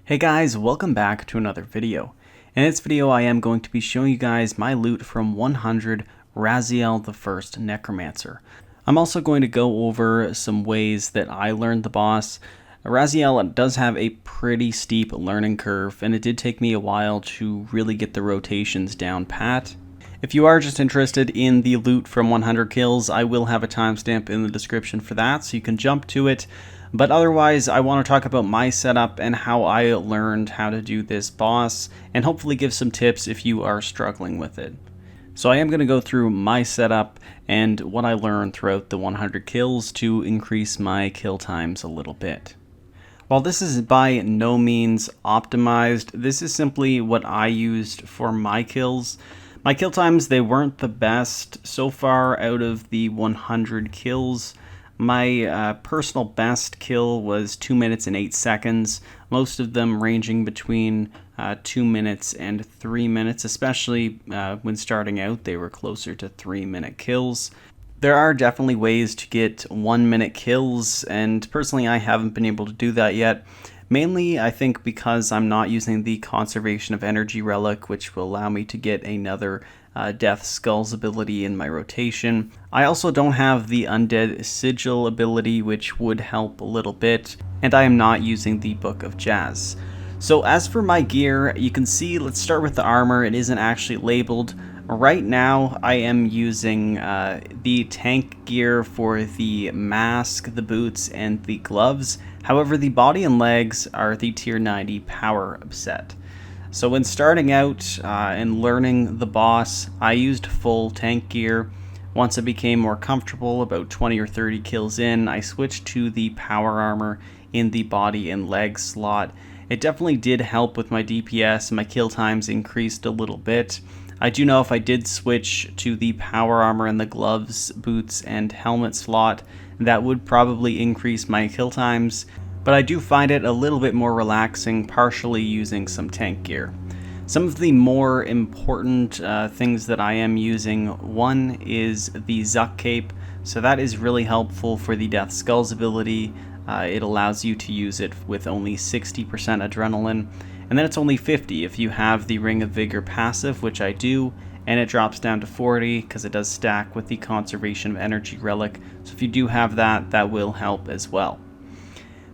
Hey guys, welcome back to another video. In this video I am going to be showing you guys my loot from 100 Rasial the First Necromancer. I'm also going to go over some ways that I learned the boss. Rasial does have a pretty steep learning curve, and it did take me a while to really get the rotations down pat. If you are just interested in the loot from 100 kills, I will have a timestamp in the description for that, so you can jump to it. But otherwise, I want to talk about my setup and how I learned how to do this boss, and hopefully give some tips if you are struggling with it. So I am going to go through my setup and what I learned throughout the 100 kills to increase my kill times a little bit. While this is by no means optimized, this is simply what I used for my kills. My kill times, they weren't the best so far out of the 100 kills. My personal best kill was 2 minutes and 8 seconds, most of them ranging between 2 minutes and 3 minutes, especially when starting out they were closer to 3-minute kills. There are definitely ways to get 1-minute kills, and personally I haven't been able to do that yet. Mainly, I think because I'm not using the Conservation of Energy relic, which will allow me to get another Death Skulls ability in my rotation. I also don't have the Undead Sigil ability, which would help a little bit, and I am not using the Book of Jazz. So as for my gear, you can see, let's start with the armor. It isn't actually labeled. Right now, I am using the tank gear for the mask, the boots, and the gloves. However, the body and legs are the tier 90 power set. So when starting out and learning the boss, I used full tank gear. Once I became more comfortable, about 20 or 30 kills in, I switched to the power armor in the body and leg slot. It definitely did help with my DPS, and my kill times increased a little bit. I do know if I did switch to the power armor and the gloves, boots, and helmet slot, that would probably increase my kill times, but I do find it a little bit more relaxing partially using some tank gear. Some of the more important things that I am using, one is the Zuck Cape, so that is really helpful for the Death Skulls ability. It allows you to use it with only 60% adrenaline, and then it's only 50 if you have the Ring of Vigor passive, which I do, and it drops down to 40 because it does stack with the Conservation of Energy relic, so if you do have that, that will help as well.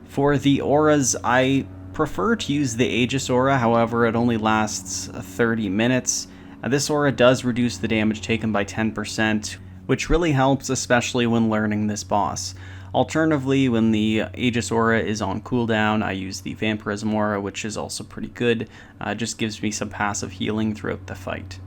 For the auras, I prefer to use the Aegis aura, however it only lasts 30 minutes. This aura does reduce the damage taken by 10%, which really helps especially when learning this boss. Alternatively, when the Aegis aura is on cooldown, I use the Vampirism aura, which is also pretty good. Just gives me some passive healing throughout the fight.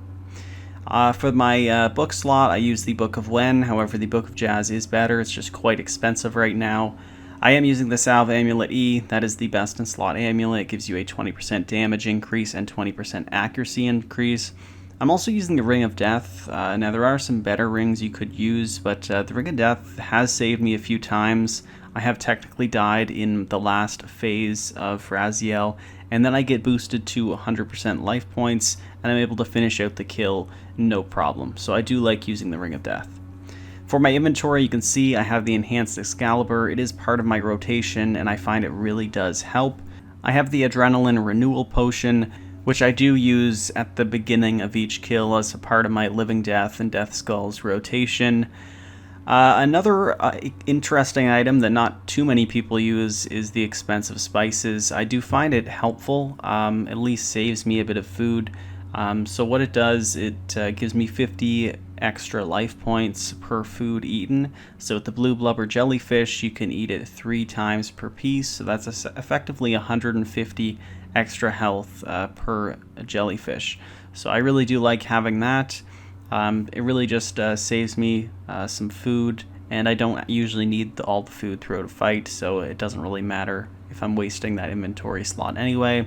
For my book slot, I use the Book of Wen, however the Book of Jazz is better, it's just quite expensive right now. I am using the Salve Amulet E, that is the best in slot amulet. It gives you a 20% damage increase and 20% accuracy increase. I'm also using the Ring of Death. Now there are some better rings you could use, but the Ring of Death has saved me a few times. I have technically died in the last phase of Rasial, and then I get boosted to 100% life points, and I'm able to finish out the kill no problem. So I do like using the Ring of Death. For my inventory, you can see I have the Enhanced Excalibur. It is part of my rotation, and I find it really does help. I have the Adrenaline Renewal Potion, which I do use at the beginning of each kill as a part of my Living Death and Death Skulls rotation. Another interesting item that not too many people use is the Expensive Spices. I do find it helpful, at least saves me a bit of food. So what it does, it gives me 50 extra life points per food eaten. So with the Blue Blubber Jellyfish, you can eat it 3 times per piece, so that's effectively 150 extra health per jellyfish. So I really do like having that. It really just saves me some food, and I don't usually need all the food throughout a fight, so it doesn't really matter if I'm wasting that inventory slot anyway.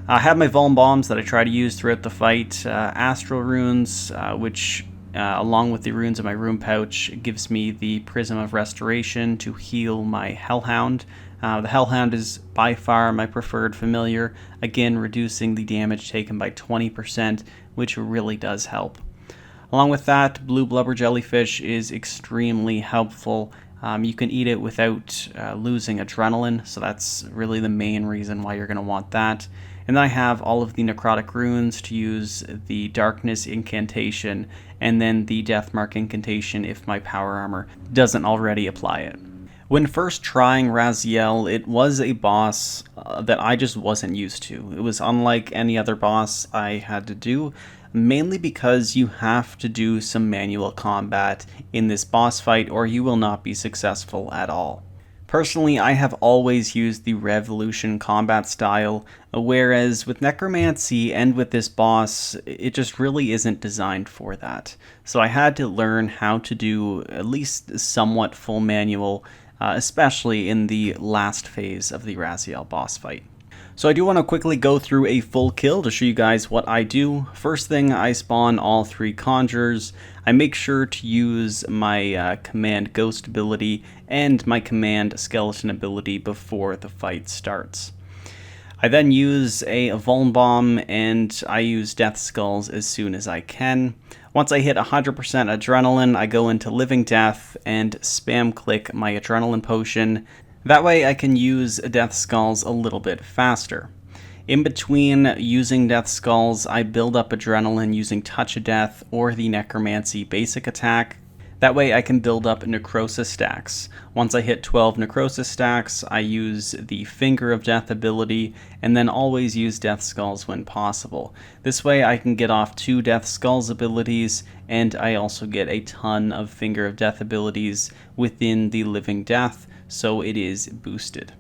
I have my Vuln Bombs that I try to use throughout the fight. Astral Runes, which along with the runes in my rune pouch, gives me the Prism of Restoration to heal my Hellhound. The Hellhound is by far my preferred familiar, again reducing the damage taken by 20%, which really does help. Along with that, Blue Blubber Jellyfish is extremely helpful. You can eat it without losing adrenaline, so that's really the main reason why you're going to want that. And then I have all of the necrotic runes to use the darkness incantation, and then the deathmark incantation if my power armor doesn't already apply it. When first trying Rasial, it was a boss that I just wasn't used to. It was unlike any other boss I had to do, mainly because you have to do some manual combat in this boss fight or you will not be successful at all. Personally, I have always used the Revolution combat style, whereas with Necromancy and with this boss, it just really isn't designed for that. So I had to learn how to do at least somewhat full manual, especially in the last phase of the Rasial boss fight. So I do want to quickly go through a full kill to show you guys what I do. First thing, I spawn all 3 conjures. I make sure to use my command ghost ability and my command skeleton ability before the fight starts. I then use a Vuln Bomb and I use Death Skulls as soon as I can. Once I hit 100% adrenaline, I go into Living Death and spam click my adrenaline potion. That way I can use Death Skulls a little bit faster. In between using Death Skulls, I build up adrenaline using Touch of Death or the Necromancy basic attack. That way I can build up Necrosis stacks. Once I hit 12 Necrosis stacks, I use the Finger of Death ability, and then always use Death Skulls when possible. This way I can get off 2 Death Skulls abilities, and I also get a ton of Finger of Death abilities within the Living Death, so it is boosted.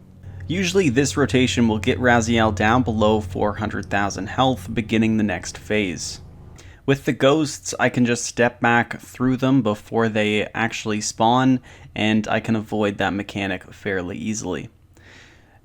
Usually this rotation will get Rasial down below 400,000 health beginning the next phase. With the ghosts, I can just step back through them before they actually spawn, and I can avoid that mechanic fairly easily.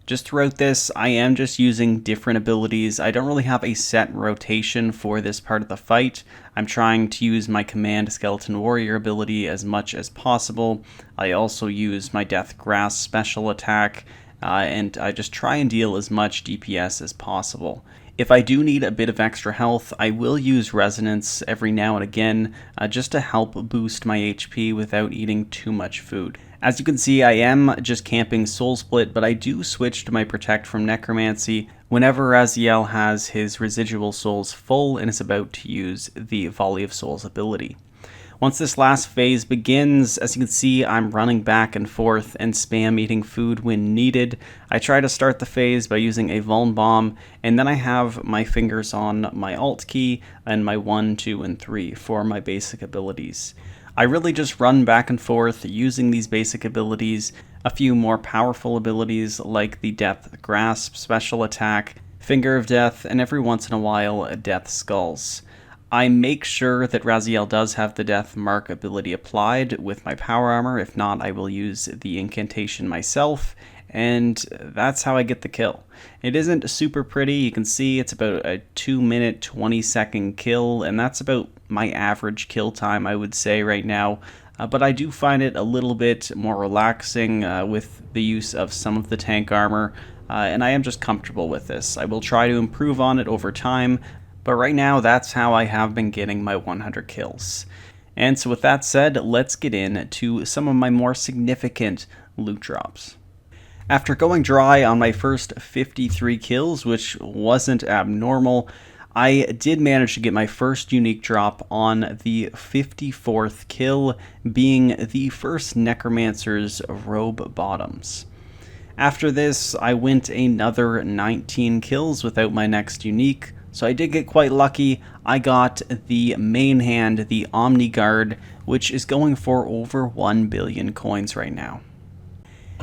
Just throughout this, I am just using different abilities. I don't really have a set rotation for this part of the fight. I'm trying to use my Command Skeleton Warrior ability as much as possible. I also use my Death Grasp special attack, and I just try and deal as much DPS as possible. If I do need a bit of extra health, I will use Resonance every now and again, just to help boost my HP without eating too much food. As you can see, I am just camping Soul Split, but I do switch to my Protect from Necromancy whenever Rasial has his residual souls full and is about to use the Volley of Souls ability. Once this last phase begins, as you can see, I'm running back and forth and spam eating food when needed. I try to start the phase by using a Vuln Bomb, and then I have my fingers on my Alt key and my 1, 2, and 3 for my basic abilities. I really just run back and forth using these basic abilities, a few more powerful abilities like the Death Grasp special attack, Finger of Death, and every once in a while, Death Skulls. I make sure that Rasial does have the Death Mark ability applied with my power armor. If not, I will use the incantation myself, and that's how I get the kill. It isn't super pretty. You can see it's about a 2-minute, 20-second kill, and that's about my average kill time, I would say, right now. But I do find it a little bit more relaxing with the use of some of the tank armor, and I am just comfortable with this. I will try to improve on it over time, but right now, that's how I have been getting my 100 kills. And so with that said, let's get into some of my more significant loot drops. After going dry on my first 53 kills, which wasn't abnormal, I did manage to get my first unique drop on the 54th kill, being the first Necromancer's robe bottoms. After this, I went another 19 kills without my next unique, so I did get quite lucky. I got the main hand, the Omni Guard, which is going for over 1 billion coins right now.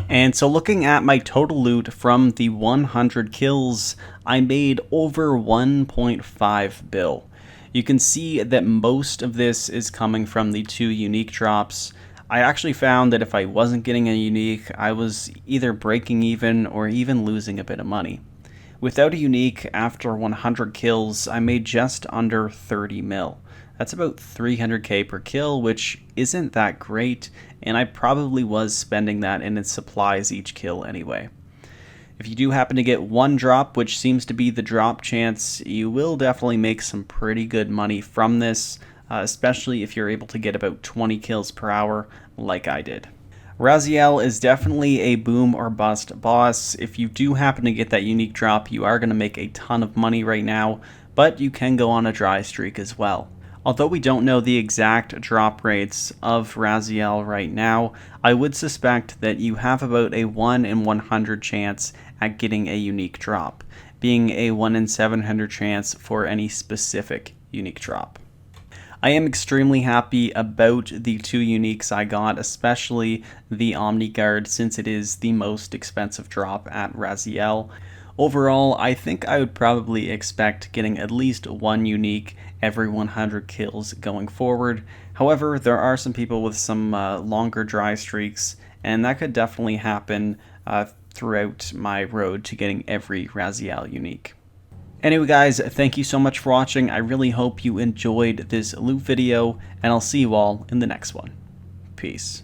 And so looking at my total loot from the 100 kills, I made over 1.5 bill. You can see that most of this is coming from the 2 unique drops. I actually found that if I wasn't getting a unique, I was either breaking even or even losing a bit of money. Without a unique, after 100 kills, I made just under 30 mil. That's about 300k per kill, which isn't that great, and I probably was spending that in its supplies each kill anyway. If you do happen to get one drop, which seems to be the drop chance, you will definitely make some pretty good money from this, especially if you're able to get about 20 kills per hour like I did. Rasial is definitely a boom or bust boss. If you do happen to get that unique drop, you are going to make a ton of money right now, but you can go on a dry streak as well. Although we don't know the exact drop rates of Rasial right now, I would suspect that you have about a 1 in 100 chance at getting a unique drop, being a 1 in 700 chance for any specific unique drop. I am extremely happy about the 2 uniques I got, especially the Omni Guard, since it is the most expensive drop at Rasial. Overall, I think I would probably expect getting at least 1 unique every 100 kills going forward. However, there are some people with some longer dry streaks, and that could definitely happen throughout my road to getting every Rasial unique. Anyway guys, thank you so much for watching. I really hope you enjoyed this loot video, and I'll see you all in the next one. Peace.